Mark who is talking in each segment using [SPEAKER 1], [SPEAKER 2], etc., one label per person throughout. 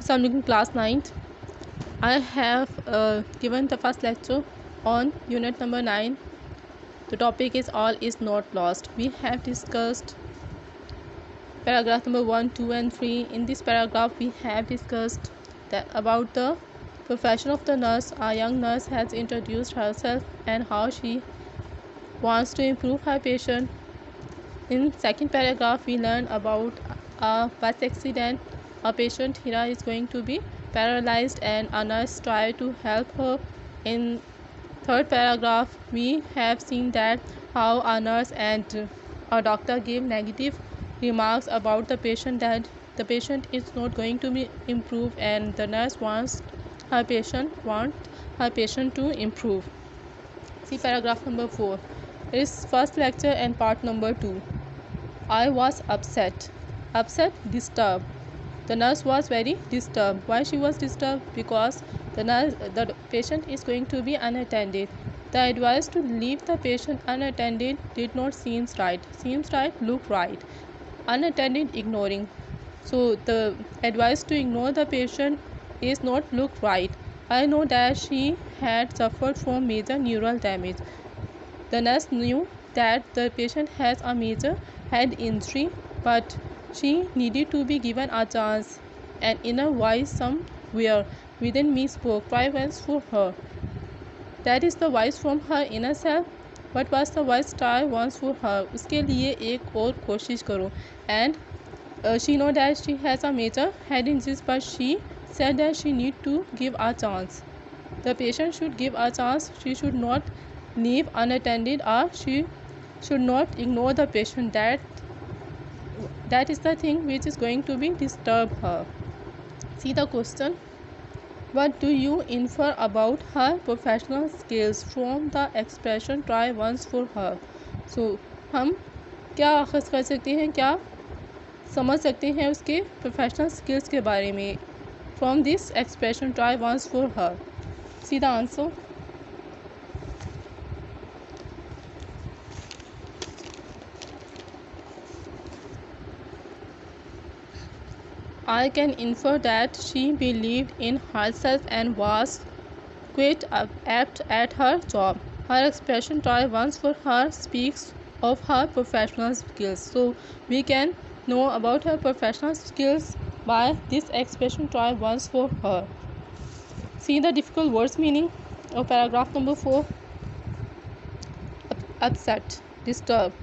[SPEAKER 1] So I'm looking class 9th. I have given the first lecture on unit number 9. The topic is all is not lost. We have discussed paragraph number 1, 2 and 3. In this paragraph we have discussed that about the profession of the nurse. A young nurse has introduced herself and how she wants to improve her patient. In second paragraph we learn about a bus accident. A patient Hira is going to be paralyzed and a nurse try to help her. In third paragraph we have seen that how a nurse and a doctor gave negative remarks about the patient, that the patient is not going to be improved and the nurse wants her patient to improve. See paragraph number 4. It is first lecture and part number 2. I was upset, disturbed. The nurse was very disturbed. Why she was disturbed? Because the patient is going to be unattended. The advice to leave the patient unattended did not seems right. Seems right, look right. Unattended, ignoring. So the advice to ignore the patient is not look right. I know that she had suffered from major neural damage. The nurse knew that the patient has a major head injury, but she needed to be given a chance. An inner voice somewhere within me spoke, try once for her. That is the voice from her inner self. What was the voice? Try once for her. उसके लिए एक और कोशिश करो. And she know that she has a major head injury, but she said that she need to give a chance. The patient should give a chance. She should not leave unattended, or she should not ignore the patient. That is the thing which is going to be disturb her. See the question. What do you infer about her professional skills from the expression try once for her? So हम क्या अखज़ कर सकते हैं, क्या समझ सकते हैं उसके प्रोफेशनल स्किल्स के बारे में from this expression try once for her? See the answer. I can infer that she believed in herself and was quite apt at her job. Her expression try once for her speaks of her professional skills. So we can know about her professional skills by this expression try once for her. See the difficult words meaning of paragraph number 4. Upset, disturbed,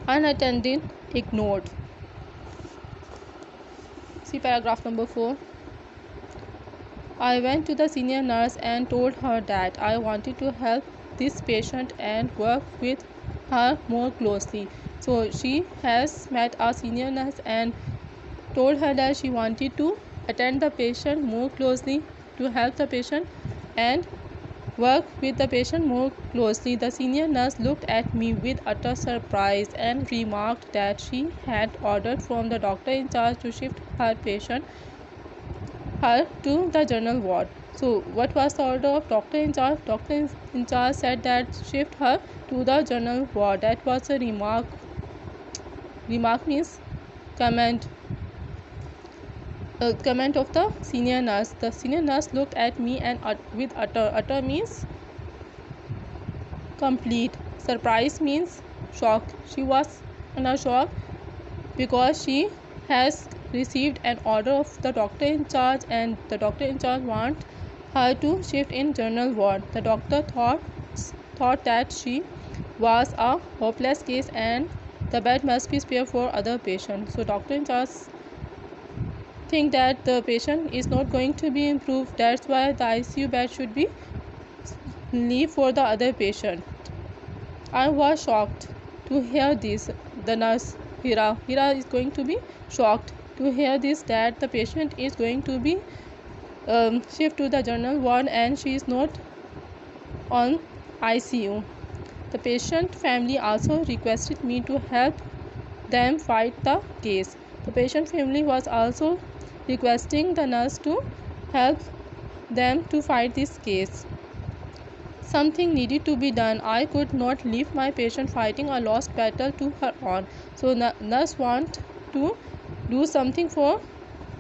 [SPEAKER 1] unattended, ignored. See paragraph number 4. I went to the senior nurse and told her that I wanted to help this patient and work with her more closely. So she has met a senior nurse and told her that she wanted to attend the patient more closely, to help the patient and work with the patient more closely. The senior nurse looked at me with utter surprise and remarked that she had ordered from the doctor in charge to shift her to the general ward. So what was the order of doctor in charge? Doctor in charge said that shift her to the general ward. That was a remark. Remark means comment. Comment of the senior nurse. The senior nurse looked at me and with utter. Utter means complete. Surprise means shock. She was in a shock because she has received an order of the doctor in charge and the doctor in charge want her to shift in general ward. The doctor thought that she was a hopeless case and the bed must be spared for other patients. So doctor in charge think that the patient is not going to be improved. That's why the ICU bed should be leave for the other patient. I was shocked to hear this. The nurse Hira is going to be shocked to hear this, that the patient is going to be shift to the general ward and she is not on ICU. The patient family also requested me to help them fight the case. The patient family was also requesting the nurse to help them to fight this case. Something needed to be done. I could not leave my patient fighting a lost battle to her own. So nurse want to do something for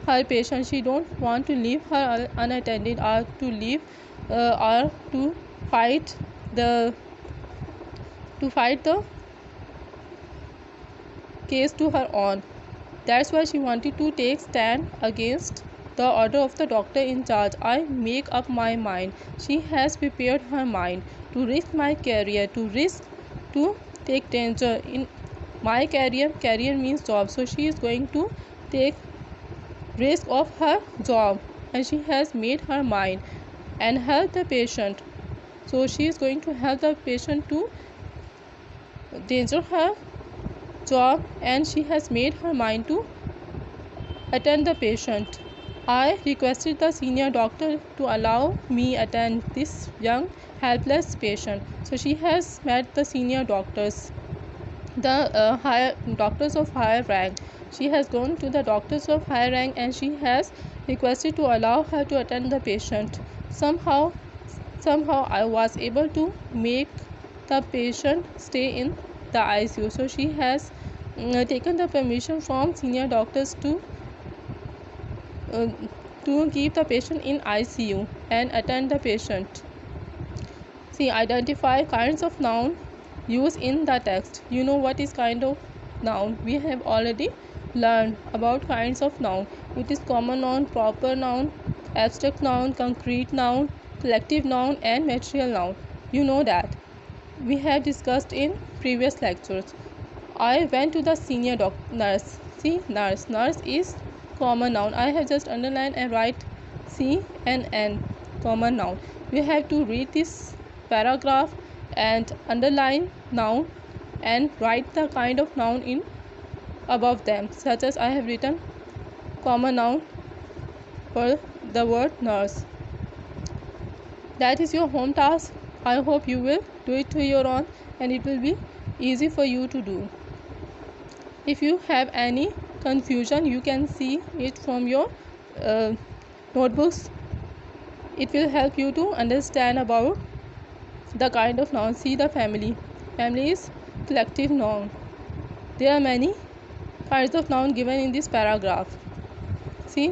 [SPEAKER 1] her patient. She don't want to leave her unattended or to leave or to fight the case to her own. That's why she wanted to take stand against the order of the doctor in charge. I make up my mind. She has prepared her mind to risk my career, to risk to take danger in my career. Career means job. So she is going to take risk of her job, and she has made her mind and help the patient. So she is going to help the patient to danger her job, and she has made her mind to attend the patient. I requested the senior doctor to allow me attend this young helpless patient. So she has met the senior doctors, the higher doctors of higher rank. She has gone to the doctors of higher rank and she has requested to allow her to attend the patient. Somehow I was able to make the patient stay in the ICU. So she has taken the permission from senior doctors to keep the patient in ICU and attend the patient. See, identify kinds of noun used in the text. You know what is kind of noun? We have already learned about kinds of noun. It is common noun, proper noun, abstract noun, concrete noun, collective noun, and material noun. You know that. We have discussed in previous lectures. I went to the senior nurse. See, nurse. Nurse is common noun. I have just underlined and write C and N, common noun. We have to read this paragraph and underline noun and write the kind of noun in above them, such as I have written common noun for the word nurse. That is your home task. I hope you will do it to your own and it will be easy for you to do. If you have any confusion, you can see it from your notebooks. It will help you to understand about the kind of noun. See the family. Family is collective noun. There are many kinds of noun given in this paragraph. See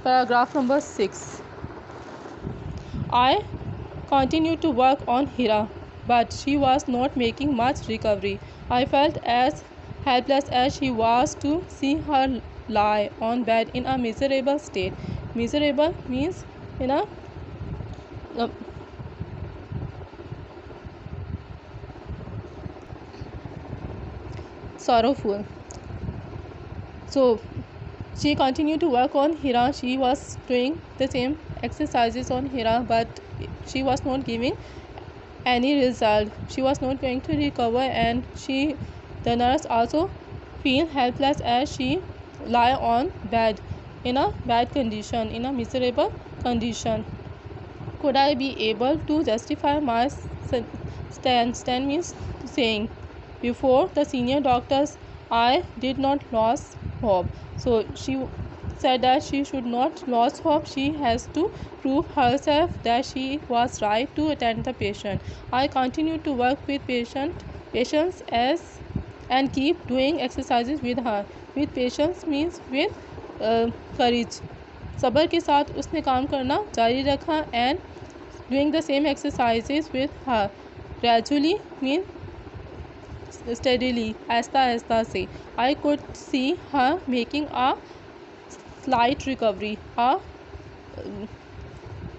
[SPEAKER 1] paragraph number 6. I continued to work on Hira, but she was not making much recovery. I felt as helpless as she was to see her lie on bed in a miserable state. Miserable means in a sorrowful. So she continued to work on Hira. She was doing the same exercises on Hira, but she was not giving any result. She was not going to recover, and the nurse also feel helpless as she lie on bed in a bad condition, in a miserable condition. Could I be able to justify my stand? Stand means saying. Before the senior doctors, I did not lose hope. So she said that she should not lose hope. She has to prove herself that she was right to attend the patient. I continued to work with patients and keep doing exercises with her. With patience means with courage. सब्र के साथ उसने काम करना जारी रखा and doing the same exercises with her. Gradually means steadily, Aahista Aahista से. I could see her making a slight recovery, a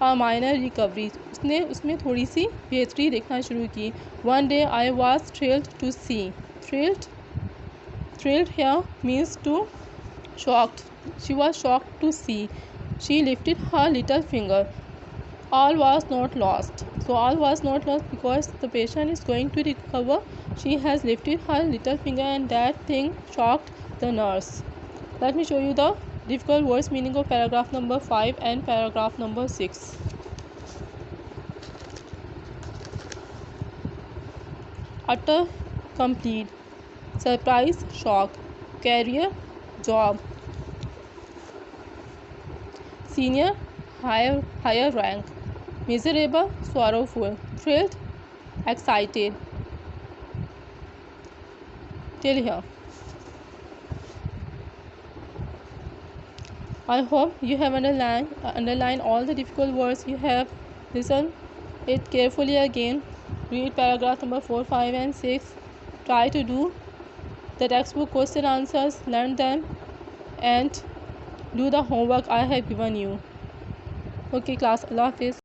[SPEAKER 1] minor recovery. उसने उसमें थोड़ी सी बेहतरी देखना शुरू की. One day I was thrilled to see. Thrilled here means to shocked. She was shocked to see. She lifted her little finger. All was not lost. So all was not lost because the patient is going to recover. She has lifted her little finger and that thing shocked the nurse. Let me show you the difficult words meaning of paragraph number 5 and paragraph number 6. Utter, complete, surprise, shock, career, job, senior, higher rank, miserable, sorrowful, thrilled, excited. Till here. I hope you have underlined all the difficult words you have. Listen it carefully again. Read paragraph number 4, 5 and 6. Try to do the textbook question answers, learn them and do the homework I have given you. Okay class, Allah Hafiz.